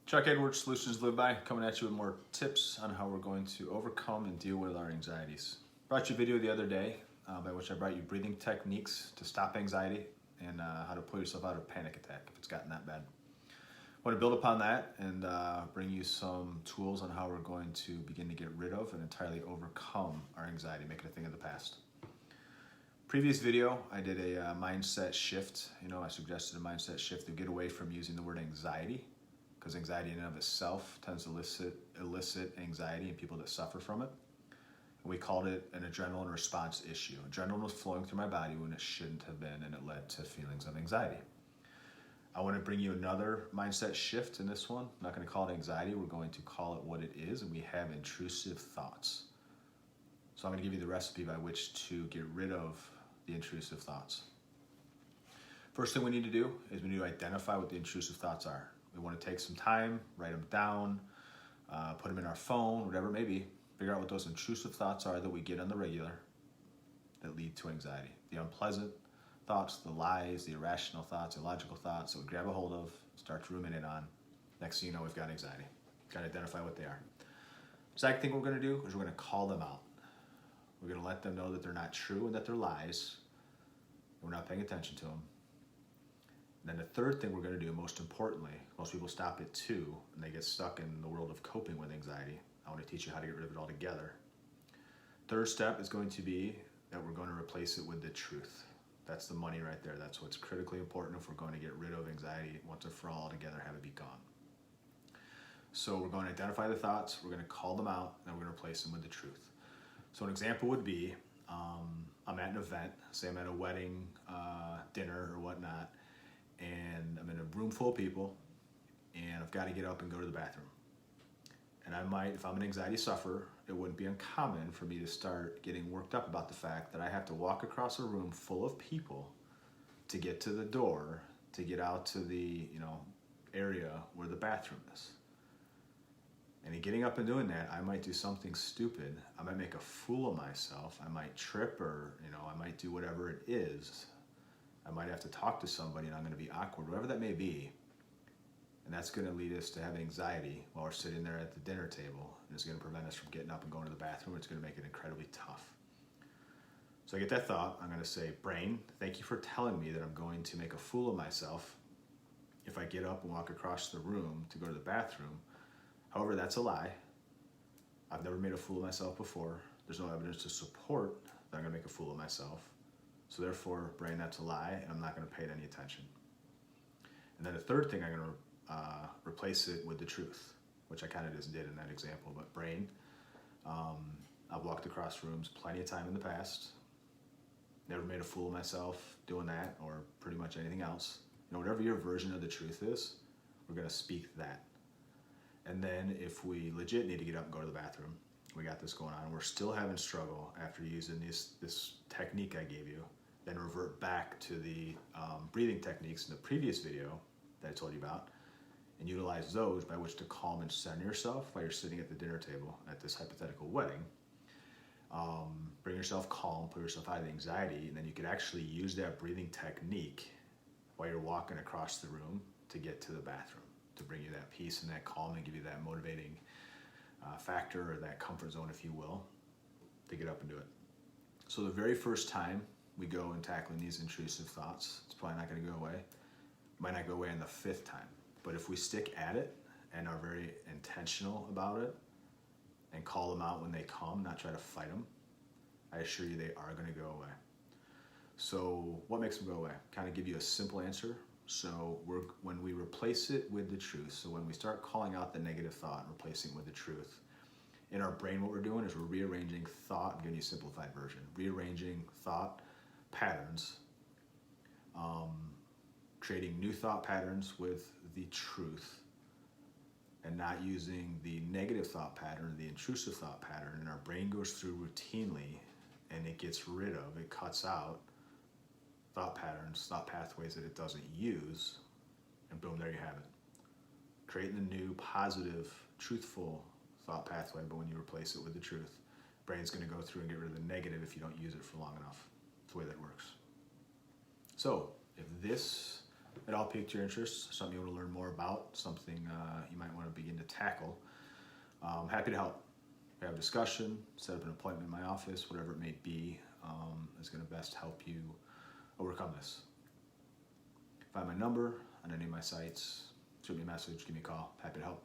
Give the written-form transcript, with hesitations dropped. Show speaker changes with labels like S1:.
S1: Chuck Edwards, Solutions Live By, coming at you with more tips on how we're going to overcome and deal with our anxieties. Brought you a video the other day by which I brought you breathing techniques to stop anxiety and how to pull yourself out of a panic attack if it's gotten that bad. I want to build upon that and bring you some tools on how we're going to begin to get rid of and entirely overcome our anxiety, make it a thing of the past. Previous video, I did a mindset shift. I suggested a mindset shift to get away from using the word anxiety, because anxiety in and of itself tends to elicit anxiety in people that suffer from it. And we called it an adrenaline response issue. Adrenaline was flowing through my body when it shouldn't have been, and it led to feelings of anxiety. I want to bring you another mindset shift in this one. I'm not going to call it anxiety. We're going to call it what it is, and we have intrusive thoughts. So I'm going to give you the recipe by which to get rid of the intrusive thoughts. First thing we need to do is we need to identify what the intrusive thoughts are. We want to take some time, write them down, put them in our phone, whatever it may be. Figure out what those intrusive thoughts are that we get on the regular that lead to anxiety. The unpleasant thoughts, the lies, the irrational thoughts, illogical thoughts that we grab a hold of, start to ruminate on. Next thing you know, we've got anxiety. Got to identify what they are. Second thing we're going to do is we're going to call them out. We're going to let them know that they're not true and that they're lies. And we're not paying attention to them. And then the third thing we're going to do, most importantly, most people stop at 2 and they get stuck in the world of coping with anxiety. I want to teach you how to get rid of it altogether. Third step is going to be that we're going to replace it with the truth. That's the money right there. That's what's critically important if we're going to get rid of anxiety once and for all altogether, have it be gone. So we're going to identify the thoughts, we're going to call them out, and we're going to replace them with the truth. So an example would be, I'm at an event, say I'm at a wedding, dinner or whatnot, and I'm in a room full of people, and I've got to get up and go to the bathroom. And I might, if I'm an anxiety sufferer, it wouldn't be uncommon for me to start getting worked up about the fact that I have to walk across a room full of people to get to the door, to get out to the area where the bathroom is. And in getting up and doing that, I might do something stupid. I might make a fool of myself. I might trip, or I might do whatever it is. I might have to talk to somebody and I'm going to be awkward, whatever that may be. And that's going to lead us to have anxiety while we're sitting there at the dinner table. And it's going to prevent us from getting up and going to the bathroom. It's going to make it incredibly tough. So I get that thought. I'm going to say, brain, thank you for telling me that I'm going to make a fool of myself if I get up and walk across the room to go to the bathroom. However, that's a lie. I've never made a fool of myself before. There's no evidence to support that I'm going to make a fool of myself. So therefore, brain, that's a lie, and I'm not going to pay it any attention. And then the third thing, I'm going to replace it with the truth, which I kind of just did in that example. But brain, I've walked across rooms plenty of time in the past. Never made a fool of myself doing that, or pretty much anything else. Whatever your version of the truth is, we're going to speak that. And then if we legit need to get up and go to the bathroom, we got this going on, we're still having struggle after using this technique I gave you, then revert back to the breathing techniques in the previous video that I told you about, and utilize those by which to calm and center yourself while you're sitting at the dinner table at this hypothetical wedding. Bring yourself calm, put yourself out of the anxiety, and then you could actually use that breathing technique while you're walking across the room to get to the bathroom, to bring you that peace and that calm and give you that motivating factor, or that comfort zone, if you will, to get up and do it. So the very first time we go and tackling these intrusive thoughts, it's probably not going to go away. It might not go away in the 5th time. But if we stick at it and are very intentional about it and call them out when they come, not try to fight them, I assure you they are going to go away. So what makes them go away? Kind of give you a simple answer. So when we replace it with the truth, so when we start calling out the negative thought and replacing it with the truth, in our brain what we're doing is we're rearranging thought. I'm giving you a simplified version. Rearranging thought patterns, creating new thought patterns with the truth, and not using the negative thought pattern, the intrusive thought pattern. And our brain goes through routinely and it gets rid of, it cuts out thought patterns, thought pathways that it doesn't use, and boom, there you have it. Creating the new positive, truthful thought pathway, but when you replace it with the truth, brain's going to go through and get rid of the negative if you don't use it for long enough. That's the way that works. So if this it all piqued your interest, something you want to learn more about, something you might want to begin to tackle, happy to help. We have a discussion, set up an appointment in my office, whatever it may be, is going to best help you overcome this. Find my number on any of my sites, shoot me a message, give me a call, happy to help.